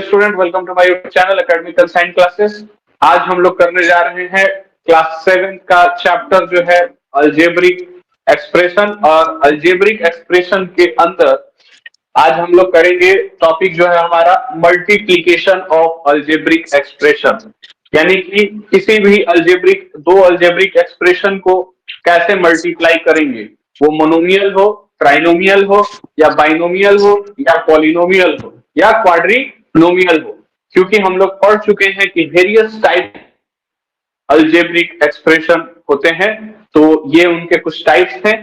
Hello student, welcome to my YouTube channel academical science classes. आज हम लोग करने जा रहे हैं क्लास 7 का चैप्टर जो है अलजेब्रिक एक्सप्रेशन। और अलजेब्रिक एक्सप्रेशन के अंदर आज हम लोग करेंगे टॉपिक जो है हमारा मल्टीप्लिकेशन ऑफ अलजेब्रिक एक्सप्रेशन, यानी कि किसी भी अलजेब्रिक दो अलजेब्रिक एक्सप्रेशन को कैसे मल्टीप्लाई करेंगे, वो मोनोमियल हो, ट्राइनोमियल हो, या बाइनोमियल हो, या पॉलिनोमियल हो, या क्वाड्रिनोमियल हो। क्योंकि हम लोग पढ़ चुके हैं कि वेरियस टाइप अलजेब्रिक एक्सप्रेशन होते हैं, तो ये उनके कुछ टाइप्स हैं।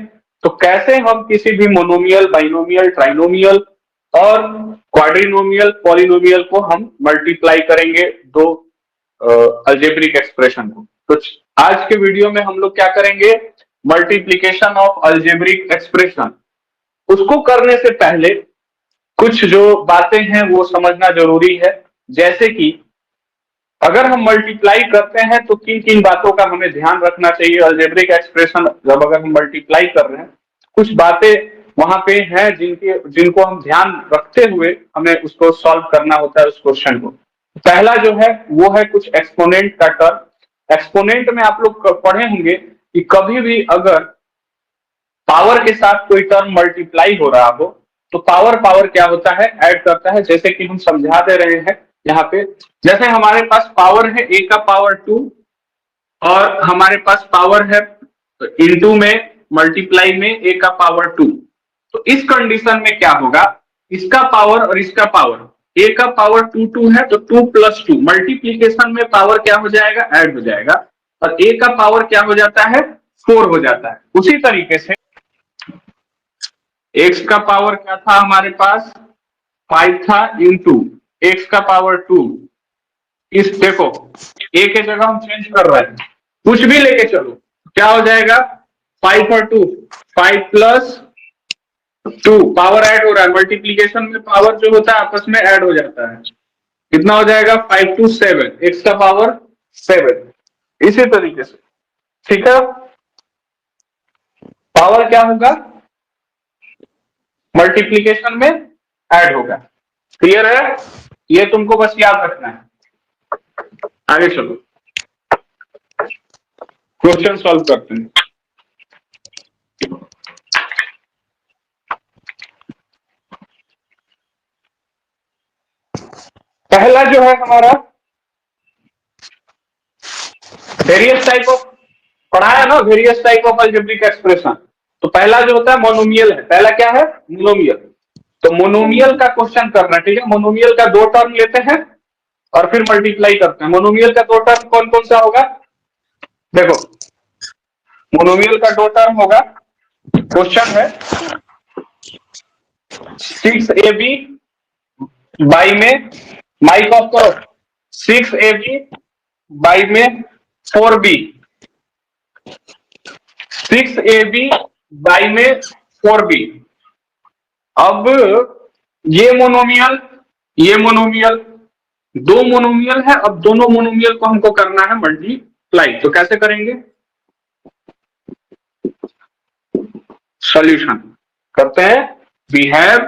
तो कैसे हम किसी भी मोनोमियल, बाइनोमियल, ट्राइनोमियल और क्वाड्रिनोमियल, पॉलिनोमियल को हम मल्टीप्लाई करेंगे दो अलजेब्रिक एक्सप्रेशन को। तो आज के वीडियो में हम लोग क्या करेंगे, मल्टीप्लिकेशन ऑफ अलजेब्रिक एक्सप्रेशन। उसको करने से पहले कुछ जो बातें हैं वो समझना जरूरी है। जैसे कि अगर हम मल्टीप्लाई करते हैं तो किन किन बातों का हमें ध्यान रखना चाहिए। अलजेब्रिक एक्सप्रेशन जब अगर हम मल्टीप्लाई कर रहे हैं, कुछ बातें वहां पे हैं जिनको हम ध्यान रखते हुए हमें उसको सॉल्व करना होता है उस क्वेश्चन को। पहला जो है वो है कुछ एक्सपोनेंट का टर्म। एक्सपोनेंट में आप लोग पढ़े होंगे कि कभी भी अगर पावर के साथ कोई टर्म मल्टीप्लाई हो रहा हो तो पावर क्या होता है, ऐड करता है। जैसे कि हम समझा दे रहे हैं यहाँ पे, जैसे हमारे पास पावर है a का पावर 2 और हमारे पास पावर है इनटू में मल्टीप्लाई में a का पावर 2। तो इस कंडीशन में क्या होगा, इसका पावर और इसका पावर, a का पावर 2 है तो 2 + 2 मल्टीप्लीकेशन में पावर क्या हो जाएगा, ऐड हो जाएगा, और a का पावर क्या हो जाता है, 4 हो जाता है। उसी तरीके से x का पावर क्या था हमारे पास, 5 था, इंटू x का पावर 2। इस देखो a के जगह हम चेंज कर रहे हैं, कुछ भी लेके चलो, क्या हो जाएगा, 5 और 2, 5 + 2, पावर ऐड हो रहा है। मल्टीप्लीकेशन में पावर जो होता है आपस में ऐड हो जाता है। कितना हो जाएगा, 5 × 7, x का पावर 7। इसी तरीके से, ठीक है, पावर क्या होगा, मल्टीप्लीकेशन में ऐड होगा। क्लियर है, ये तुमको बस याद रखना है। आगे चलो, क्वेश्चन सॉल्व करते हैं। पहला जो है हमारा वेरियस टाइप ऑफ, पढ़ाया ना, various type of algebraic expression. तो पहला जो होता है मोनोमियल है। पहला क्या है, मोनोमियल। तो मोनोमियल का क्वेश्चन करना, ठीक है। मोनोमियल का दो टर्म लेते हैं और फिर मल्टीप्लाई करते हैं। मोनोमियल का दो टर्म कौन कौन सा होगा, देखो, मोनोमियल का दो टर्म होगा। क्वेश्चन है 6ab बाई में, माइक ऑफ करो, 6ab बाई में 4b, 6ab बाई में 4b। अब ये मोनोमियल, ये मोनोमियल, दो मोनोमियल है। अब दोनों मोनोमियल को हमको करना है मल्टीप्लाई। तो कैसे करेंगे, सॉल्यूशन करते हैं। वी हैव,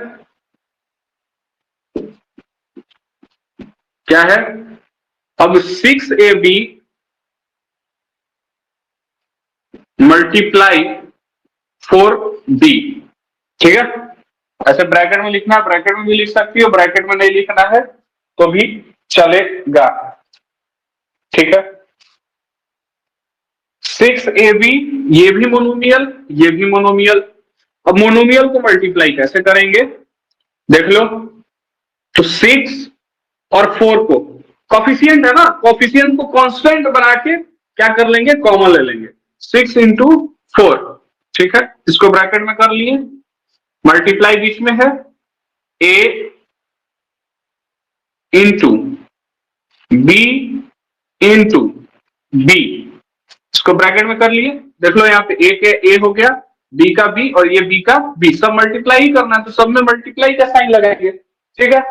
क्या है, अब 6ab मल्टीप्लाई 4b, ठीक है। ऐसे ब्रैकेट में लिखना है, ब्रैकेट में भी लिख सकती हो, ब्रैकेट में नहीं लिखना है तो भी चलेगा, ठीक है। 6ab, ये भी मोनोमियल, ये भी मोनोमियल। अब मोनोमियल को मल्टीप्लाई कैसे करेंगे, देख लो। तो 6 और 4 को, कॉफिशिएंट है ना, कॉफिशिएंट को कांस्टेंट बना के क्या कर लेंगे, कॉमन ले लेंगे। 6 × 4, ठीक है। इसको ब्रैकेट में कर लिए, मल्टीप्लाई बीच में है, a into b into b, इसको ब्रैकेट में कर लिए। देख लो यहाँ पे a के a हो गया, b का b और ये b का b, सब मल्टीप्लाई ही करना है तो सब में मल्टीप्लाई का साइन लगाएंगे, ठीक है।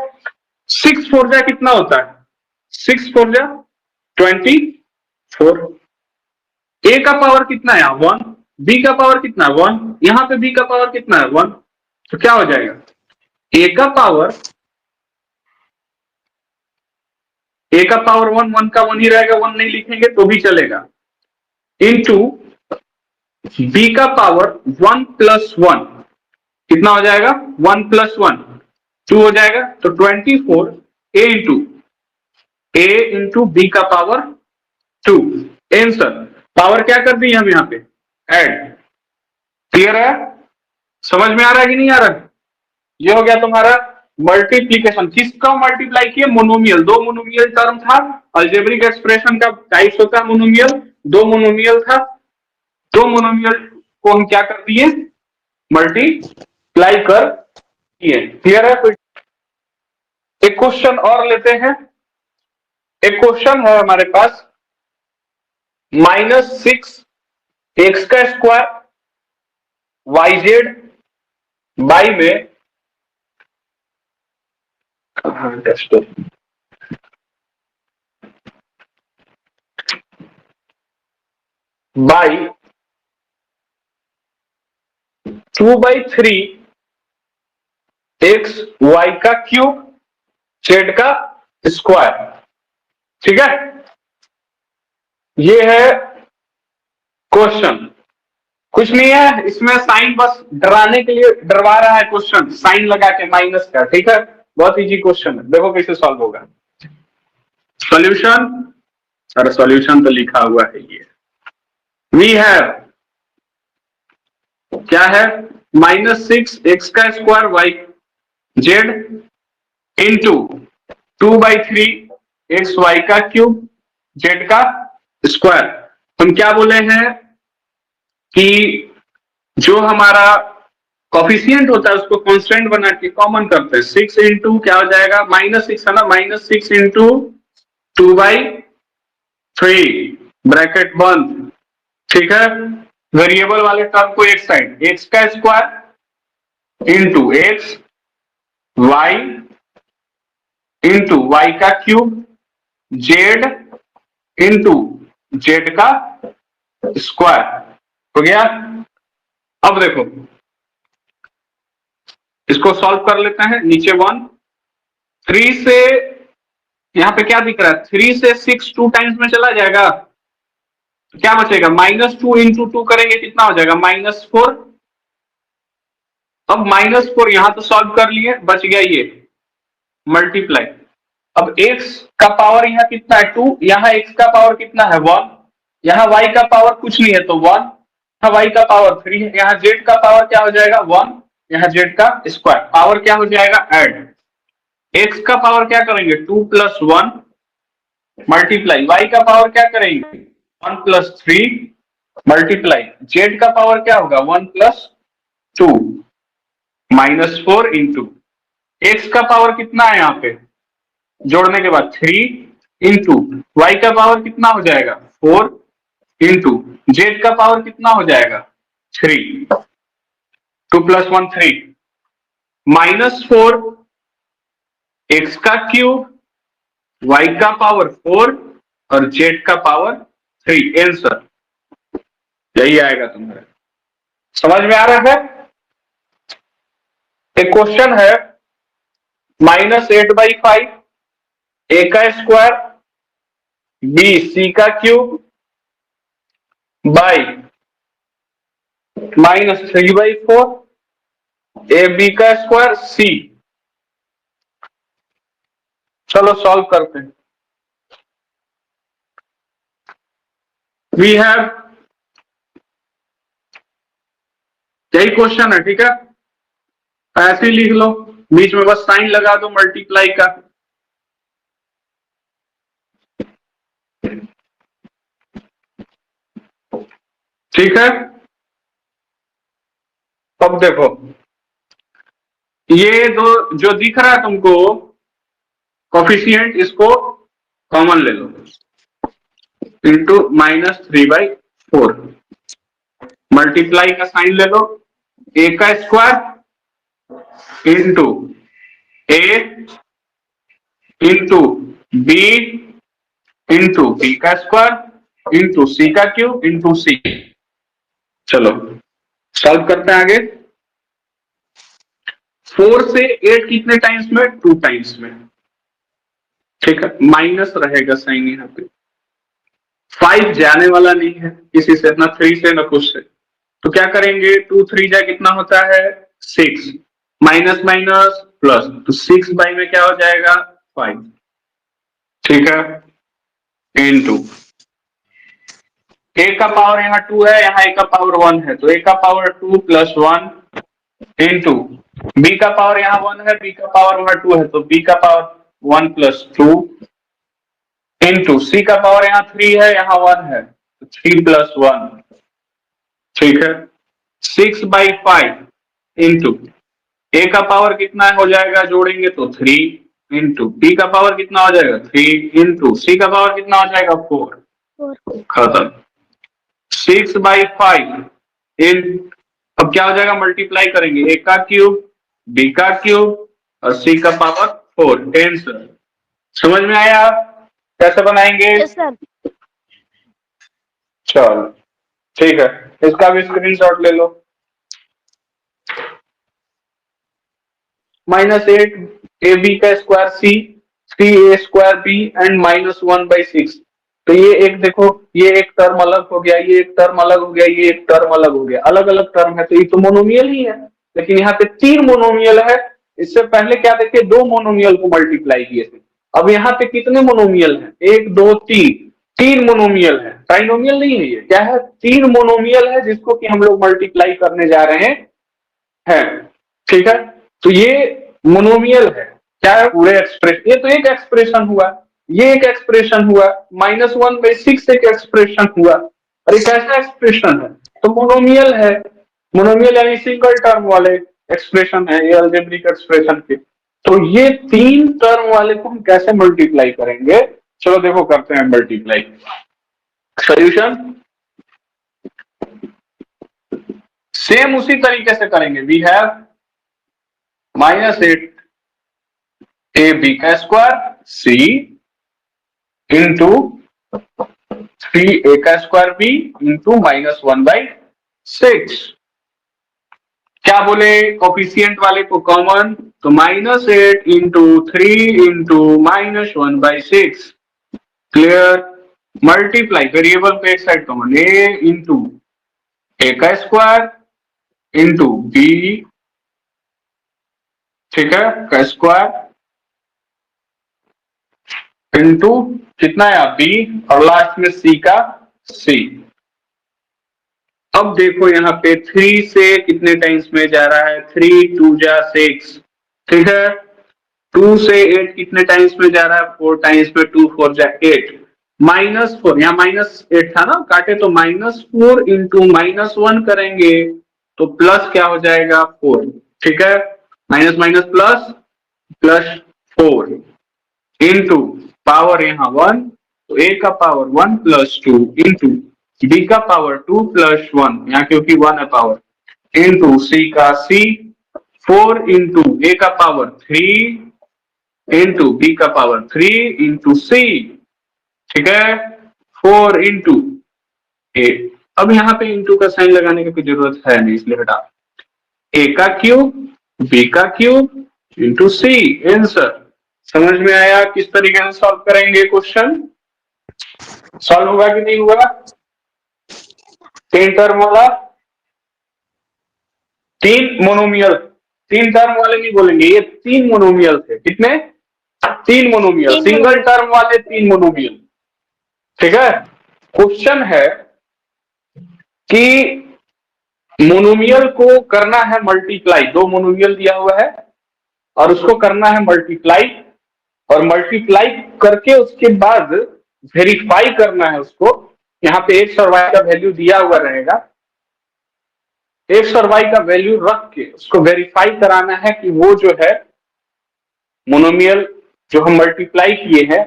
6 4 जा कितना होता है, 6 4 जा 24। a का पावर कितना है, 1, b का पावर कितना है, 1, यहाँ पे b का पावर कितना है, 1। तो क्या हो जाएगा, a का पावर ए का पावर 1, 1 का 1 ही रहेगा, 1 नहीं लिखेंगे तो भी चलेगा, इंटू बी का पावर 1 प्लस 1, कितना हो जाएगा 1 प्लस 1 2 हो जाएगा, तो 24 ए इंटू बी का पावर 2 आंसर। पावर क्या कर दी हम यहाँ पे, ऐड। क्लियर है, समझ में आ रहा है कि नहीं आ रहा है? ये हो गया तुम्हारा मल्टीप्लीकेशन। किसका मल्टीप्लाई किया, मोनोमियल, दो मोनोमियल टर्म था, अलजेब्रिक एक्सप्रेशन का टाइप्स होता है मोनोमियल, दो मोनोमियल था, दो मोनोमियल को हम क्या कर दिए, मल्टीप्लाई कर दिए। क्लियर है? कोई एक क्वेश्चन और लेते हैं। एक क्वेश्चन है हमारे पास, -6 एक्स का स्क्वायर वाई जेड बाई में बाई 2/3 एक्स वाई का क्यूब जेड का स्क्वायर। ठीक है, ये है क्वेश्चन। कुछ नहीं है इसमें, साइन बस डराने के लिए डरवा रहा है क्वेश्चन, साइन लगा के माइनस का। ठीक है, बहुत इजी क्वेश्चन है, देखो कैसे सॉल्व होगा। सॉल्यूशन, अरे सॉल्यूशन तो लिखा हुआ है, ये वी हैव, क्या है, -6 एक्स का square y z into 2/3 x y का क्यूब जेड का स्क्वायर। हम क्या बोले हैं कि जो हमारा कॉफिशिएंट होता है उसको कांस्टेंट बना के कॉमन करते हैं, 6 इंटू क्या हो जाएगा, -6 है ना, -6 इंटू 2/3 ब्रैकेट बंद। ठीक है, वेरिएबल वाले टर्म को एक साइड, एक्स का square into x y into y का क्यूब जेड इंटू जेड का स्क्वायर हो गया। अब देखो इसको सॉल्व कर लेते हैं। नीचे 1, 3 से, यहां पे क्या दिख रहा है, 3 से 6 2 टाइम्स में चला जाएगा, तो क्या बचेगा, -2 इंटू 2 करेंगे कितना हो जाएगा, -4। अब -4 यहां तो सॉल्व कर लिए, बच गया ये मल्टीप्लाई। अब x का पावर यहाँ कितना है 2, यहाँ x का पावर कितना है 1, यहाँ y का पावर कुछ नहीं है तो 1, यहाँ y का पावर 3 है, यहाँ z का पावर क्या हो जाएगा 1, यहाँ z का स्क्वायर पावर क्या हो जाएगा ऐड। x का पावर क्या करेंगे 2 + 1 मल्टीप्लाई, y का पावर क्या करेंगे 1 + 3 मल्टीप्लाई, z का पावर क्या होगा 1 + 2 -4 इंटू x का पावर कितना है यहाँ पे, जोड़ने के बाद 3 इंटू वाई का पावर कितना हो जाएगा 4 इंटू जेड का पावर कितना हो जाएगा 3, 2 + 1 3, -4 एक्स का क्यूब वाई का पावर 4 और जेड का पावर 3 आंसर यही आएगा तुम्हारा। समझ में आ रहा है? एक क्वेश्चन है, -8/5 ए का स्क्वायर बी सी का क्यूब बाई -3/4 ए बी का स्क्वायर सी। चलो सॉल्व करते हैं। वी हैव, यही क्वेश्चन है, ठीक है, ऐसे ही लिख लो, बीच में बस साइन लगा दो मल्टीप्लाई का। ठीक है, अब देखो ये दो जो दिख रहा है तुमको कोफिशिएंट, इसको कॉमन ले लो, इंटू -3/4 मल्टीप्लाई का साइन ले लो, ए का स्क्वायर इंटू ए इंटू बी इंटू बी का स्क्वायर इंटू सी का क्यूब इंटू सी। चलो सॉल्व करते हैं आगे। 4 से 8 कितने टाइम्स में, 2 टाइम्स में। ठीक है, माइनस रहेगा साइन यहाँ पे। 5 जाने वाला नहीं है किसी से, ना 3 से ना कुछ से, तो क्या करेंगे, 2 3 जा कितना होता है 6, माइनस माइनस प्लस, तो 6 बाई में क्या हो जाएगा 5, ठीक है, इनटू ए का पावर यहाँ 2 है, यहाँ ए का पावर 1 है, तो ए का पावर 2 प्लस 1 इनटू बी का पावर यहाँ 1 है, बी का पावर वहां 2 है, तो बी का पावर 1 प्लस 2 इनटू सी का पावर यहाँ 3 है, यहाँ 1 है, तो 3 प्लस 1, ठीक है, 6 बाई 5 इंटू ए का पावर कितना हो जाएगा, जोड़ेंगे तो 3 इंटू बी का पावर कितना हो जाएगा 3 इंटू सी का पावर कितना हो जाएगा 4, खत्म। 6 बाई 5 इन, अब क्या हो जाएगा, मल्टीप्लाई करेंगे, ए का क्यूब बी का क्यूब और सी का पावर 4, आंसर। समझ में आया आप कैसे बनाएंगे? चलो ठीक है, इसका भी स्क्रीनशॉट ले लो। -8 ए बी का square c, 3 a square b and -1/6। तो ये एक देखो, ये एक टर्म अलग हो गया, ये एक टर्म अलग हो गया, ये एक टर्म अलग हो गया, अलग अलग टर्म है, तो ये तो मोनोमियल ही है, लेकिन यहाँ पे 3 मोनोमियल है। इससे पहले क्या देखे, 2 मोनोमियल को मल्टीप्लाई किए थे, अब यहाँ पे कितने मोनोमियल है, 1 2 3, 3 मोनोमियल है, ट्राइनोमियल नहीं है, ये क्या है, 3 मोनोमियल है जिसको कि हम लोग मल्टीप्लाई करने जा रहे हैं, ठीक है। तो ये मोनोमियल है, क्या है, पूरे एक्सप्रेशन, ये तो एक एक्सप्रेशन हुआ, ये एक एक्सप्रेशन हुआ, -1/6 एक एक्सप्रेशन हुआ, और एक ऐसा एक्सप्रेशन है, तो मोनोमियल है। मोनोमियल यानी सिंगल टर्म वाले एक्सप्रेशन है ये अलजेब्रिक एक्सप्रेशन के। तो ये 3 टर्म वाले को हम कैसे मल्टीप्लाई करेंगे, चलो देखो करते हैं मल्टीप्लाई। सोल्यूशन सेम उसी तरीके से करेंगे, वी हैव -8 ए बी का स्क्वायर सी इंटू 3 ए का स्क्वायर बी इंटू -1/6। क्या बोले, कोफिशिएंट वाले को कॉमन, तो -8 into 3 into -1/6, clear. Multiply variable पे एक साइड कॉमन, ए इंटू ए का स्क्वायर इंटू बी, ठीक है, का स्क्वायर इंटू कितना है बी, और लास्ट में सी का सी। अब देखो यहाँ पे 3 से कितने टाइम्स में जा रहा है, 3 2 जा 6, ठीक है, 2 से 8 कितने टाइम्स में जा रहा है, 4 टाइम्स में, 2 4 जा 8, -4, यहाँ -8 था ना, काटे तो -4 इंटू -1 करेंगे तो प्लस क्या हो जाएगा 4, ठीक है, minus minus plus plus 4 into power यहाँ 1, तो ए का पावर 1 प्लस 2 इंटू बी का पावर 2 प्लस 1, यहाँ क्योंकि 1 है पावर, इंटू सी का सी, 4 इंटू ए का पावर 3 इंटू बी का पावर 3 इंटू सी, ठीक है, 4 इंटू ए। अब यहाँ पे इंटू का साइन लगाने की कोई जरूरत है नहीं, इसलिए हटा, ए का क्यूब बी का क्यूब इंटू सी, आंसर। समझ में आया किस तरीके से सॉल्व करेंगे क्वेश्चन? सॉल्व होगा कि नहीं हुआ? 3 टर्म वाला, 3 मोनोमियल, 3 टर्म वाले नहीं बोलेंगे, ये 3 मोनोमियल थे, कितने, 3 मोनोमियल, सिंगल टर्म वाले 3 मोनोमियल, ठीक है। क्वेश्चन है कि मोनोमियल को करना है मल्टीप्लाई, 2 मोनोमियल दिया हुआ है और उसको करना है मल्टीप्लाई, और मल्टीप्लाई करके उसके बाद वेरीफाई करना है उसको। यहाँ पे एक्स और वाई का वैल्यू दिया हुआ रहेगा, एक्स और वाई का वैल्यू रख के उसको वेरीफाई कराना है कि वो जो है मोनोमियल जो हम मल्टीप्लाई किए हैं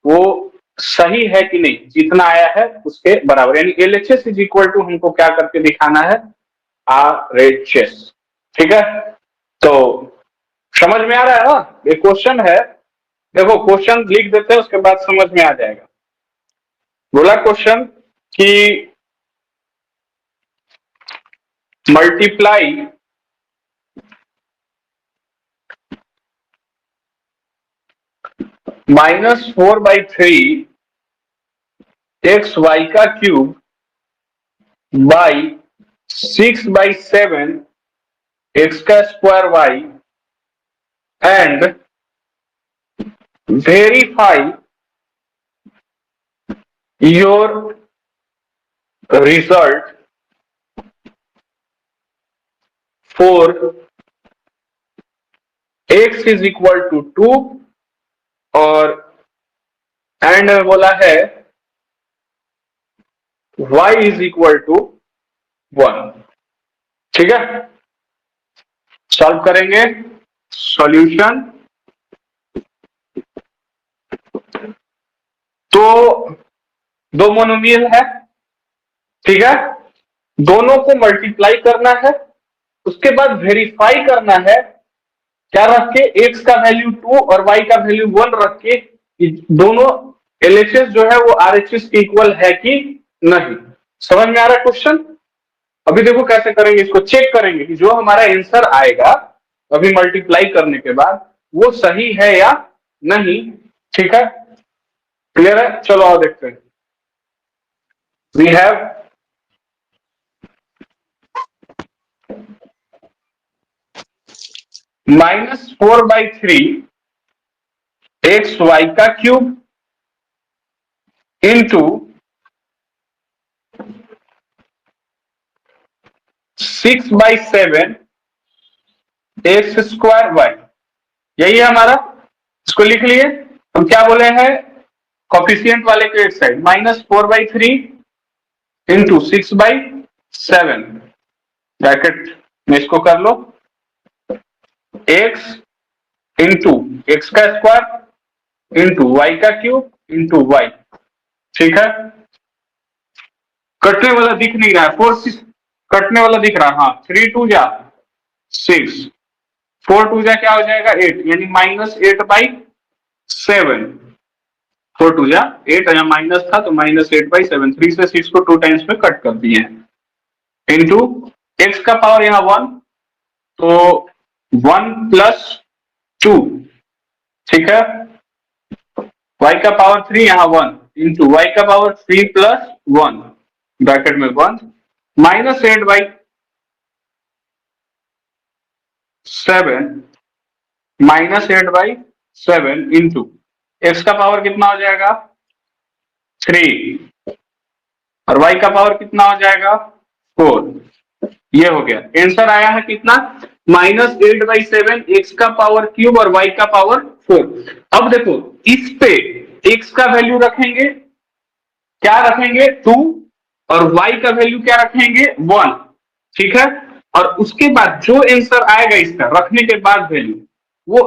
वो सही है कि नहीं, जितना आया है उसके बराबर, यानी LHS इज इक्वल टू हमको क्या करके दिखाना है, RHS, ठीक है। तो समझ में आ रहा है ना, ये क्वेश्चन है, देखो क्वेश्चन लिख देते हैं उसके बाद समझ में आ जाएगा। बोला क्वेश्चन कि मल्टीप्लाई -4/3 xy का क्यूब बाई 6/7 x का square y and verify your result for x is equal to 2 और एंड में बोला है y इज इक्वल टू 1। ठीक है, सॉल्व करेंगे। सॉल्यूशन, तो दो मोनोमियल है, ठीक है, दोनों को मल्टीप्लाई करना है, उसके बाद वेरीफाई करना है, क्या रख के, x का वैल्यू 2 और y का वैल्यू 1 रख के दोनों एलएचएस जो है वो आरएचएस के इक्वल है कि नहीं। समझ में आ रहा है क्वेश्चन? अभी देखो कैसे करेंगे, इसको चेक करेंगे कि जो हमारा आंसर आएगा अभी मल्टीप्लाई करने के बाद वो सही है या नहीं। ठीक है, क्लियर है? चलो और देखते हैं। वी हैव -4/3 xy का cube into 6/7 x square y, यही है हमारा। इसको लिख लिए। हम क्या बोले हैं, कॉफिशिएंट वाले के एक साइड -4/3 इंटू 6/7 ब्रैकेट में इसको कर लो, x इंटू एक्स का स्क्वायर इंटू वाई का क्यूब इंटू वाई। ठीक है, कटने वाला दिख नहीं रहा है, 4 कटने वाला दिख रहा है, हाँ 3 2 जा 6, 4 2 जा क्या हो जाएगा 8, यानी -8/7, 4 2 जा 8, या माइनस था तो -8/7, 3 से 6 को 2 टाइम्स में कट कर दिए हैं इंटू एक्स का पावर यहाँ 1 तो 1 + 2, ठीक है, y का पावर 3 यहाँ 1 इंटू y का पावर 3 + 1 ब्रैकेट में 1 -8/7 -8/7 इंटू एक्स का पावर कितना हो जाएगा 3 और y का पावर कितना हो जाएगा 4। ये हो गया, आंसर आया है कितना, -8/7 एक्स का पावर क्यूब और y का पावर 4। अब देखो इस पे x का वैल्यू रखेंगे, क्या रखेंगे 2, और y का वैल्यू क्या रखेंगे 1, ठीक है, और उसके बाद जो आंसर आएगा इसका रखने के बाद वैल्यू वो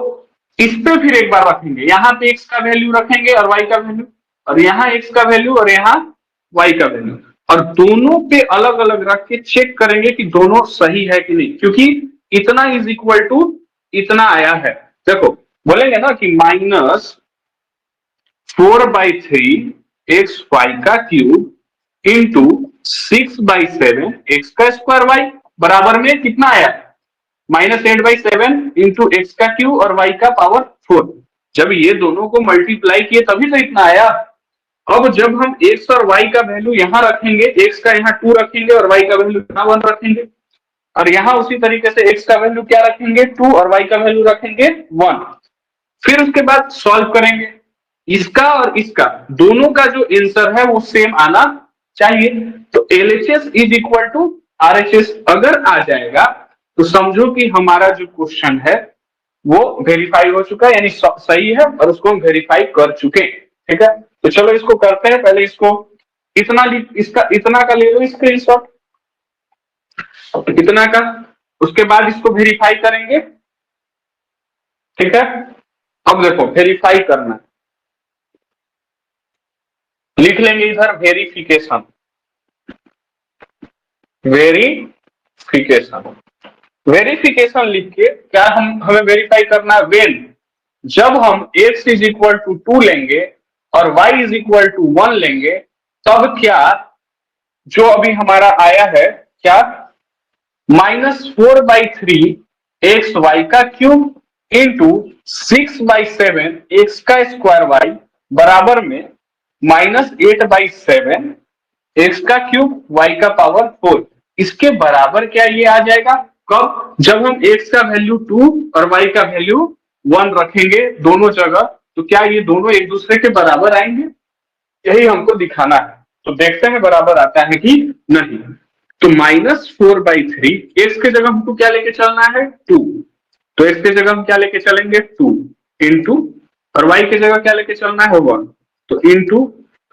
इस पे फिर एक बार रखेंगे, यहाँ पे x का वैल्यू रखेंगे और y का वैल्यू, और यहाँ x का वैल्यू और यहाँ y का वैल्यू, और दोनों पे अलग अलग रख के चेक करेंगे कि दोनों सही है कि नहीं, क्योंकि इतना इज इक्वल टू इतना आया है। देखो बोलेंगे ना कि -4/3 xy का क्यूब इंटू 6/7 एक्स का स्क्वायर वाई बराबर में कितना आया, -8/7 इंटू एक्स का क्यूब और वाई का पावर 4। जब ये दोनों को मल्टीप्लाई किए तभी तो इतना आया। अब जब हम एक्स और वाई का वैल्यू यहां रखेंगे, एक्स का यहाँ 2 रखेंगे और वाई का वैल्यू यहाँ 1 रखेंगे, और यहां उसी तरीके से एक्स का वैल्यू क्या रखेंगे 2 और वाई का वैल्यू रखेंगे 1, फिर उसके बाद सॉल्व करेंगे, इसका और इसका दोनों का जो आंसर है वो सेम आना चाहिए। तो LHS is equal to RHS अगर आ जाएगा तो समझो कि हमारा जो क्वेश्चन है वो वेरीफाई हो चुका है, यानी सही है और उसको हम वेरीफाई कर चुके। ठीक है, तो चलो इसको करते हैं। पहले इसको इतना इसका इतना का ले लो स्क्रीनशॉट, इतना का, उसके बाद इसको वेरीफाई करेंगे। ठीक है, अब देखो वेरीफाई करना, लिख लेंगे इधर वेरिफिकेशन, वेरिफिकेशन, वेरिफिकेशन लिख के क्या हमें वेरीफाई करना है, वेन जब हम x इज इक्वल टू 2 लेंगे और y इज इक्वल टू 1 लेंगे, तब क्या जो अभी हमारा आया है क्या -4/3 xy का क्यूब इंटू 6/7 एक्स का स्क्वायर वाई बराबर में -8/7 एक्स का क्यूब वाई का पावर 4। इसके बराबर क्या ये आ जाएगा? कब? जब हम एक्स का वैल्यू 2 और वाई का वैल्यू 1 रखेंगे दोनों जगह, तो क्या ये दोनों एक दूसरे के बराबर आएंगे? यही हमको दिखाना है। तो देखते हैं बराबर आता है कि नहीं। तो -4/3 एक्स के जगह हमको क्या लेके चलना है? 2। तो एक्स के जगह हम क्या लेके चलेंगे? 2 इंटू, और वाई की जगह क्या लेके चलना है? 1। तो इंटू,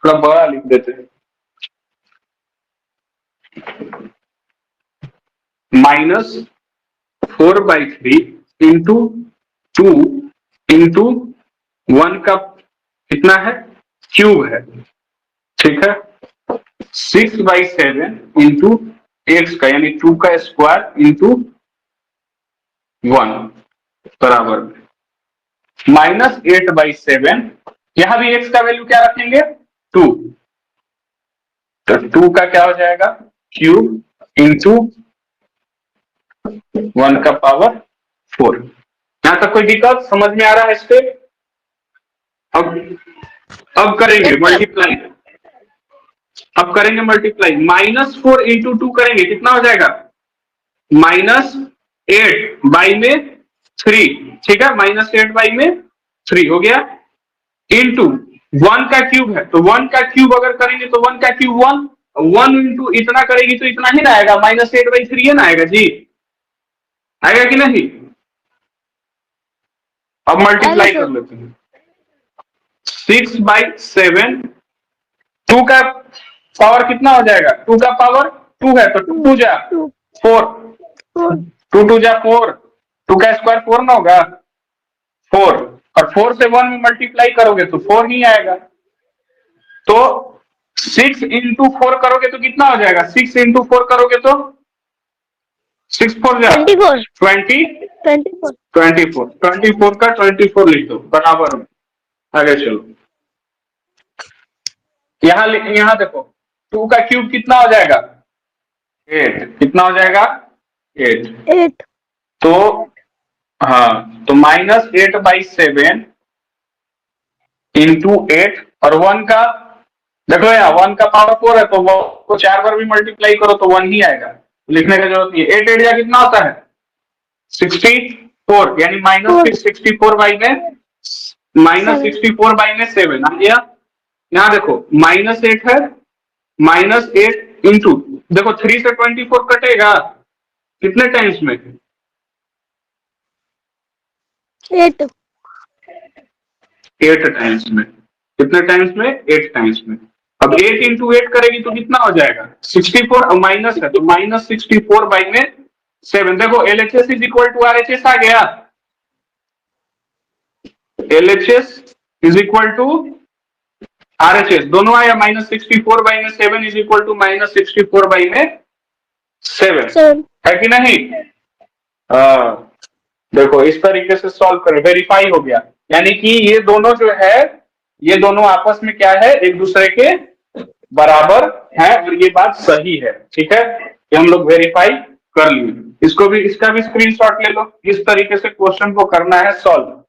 थोड़ा बड़ा लिख देते हैं, -4/3 इंटू 2 इंटू 1 का कितना है? क्यूब है, ठीक है। 6/7 इंटू एक्स का यानी 2 का स्क्वायर इंटू 1 बराबर -8/7। यहां भी एक्स का वैल्यू क्या रखेंगे? 2। तो 2 का क्या हो जाएगा? क्यूब इंटू 1 का पावर 4। यहां तक कोई दिक्कत समझ में आ रहा है इससे? अब करेंगे मल्टीप्लाई। अब करेंगे मल्टीप्लाई, -4 इंटू 2 करेंगे, कितना हो जाएगा? -8/3, ठीक है। -8/3 हो गया, इंटू 1 का क्यूब है, तो 1 का क्यूब अगर करेंगे तो 1 का क्यूब 1, 1 इंटू इतना करेगी तो इतना ही ना आएगा, -8/3 है ना आएगा जी, आएगा कि नहीं? अब मल्टीप्लाई कर लेते हैं। 6/7, 2 का पावर कितना हो जाएगा? 2 का पावर 2 है, तो 2 जा 4, 2 जा 4, 2 का स्क्वायर 4 ना होगा, 4, और 4 से 1 में मल्टीप्लाई करोगे तो 4 ही आएगा। तो 6 इंटू 4 करोगे तो कितना हो जाएगा? 6 इंटू 4 करोगे तो 6 4 जा 24, 24 का 24 लिख दो बराबर में। आगे चलो, यहां देखो, 2 का क्यूब कितना हो जाएगा? 8। कितना हो जाएगा? 8। तो हाँ, तो -8/7 इंटू 8, और 1 का देखो यहाँ 1 का पावर 4 है, तो वो को 4 बार भी मल्टीप्लाई करो तो 1 ही आएगा, लिखने की जरूरत नहीं है। 8 8 कितना होता है? 64, यानी -64/7 आ गया। यहाँ देखो -8 है, -8 इंटू, देखो 3 से 24 कटेगा कितने टाइम्स में? 8 टाइम्स में। कितने टाइम्स में? 8 टाइम्स में। अब 8 इंटू 8 करेगी तो कितना हो जाएगा? 64, और माइनस है तो -64/7। देखो LHS is equal to RHS आ गया, LHS is equal to RHS दोनों आया, -64/7 इज इक्वल टू -64/7 है कि नहीं? देखो इस तरीके से सॉल्व करें, वेरीफाई हो गया, यानी कि ये दोनों जो है, ये दोनों आपस में क्या है? एक दूसरे के बराबर है, और ये बात सही है, ठीक है। ये हम लोग वेरीफाई कर लिए। इसको भी, इसका भी स्क्रीनशॉट ले लो। इस तरीके से क्वेश्चन को करना है सॉल्व।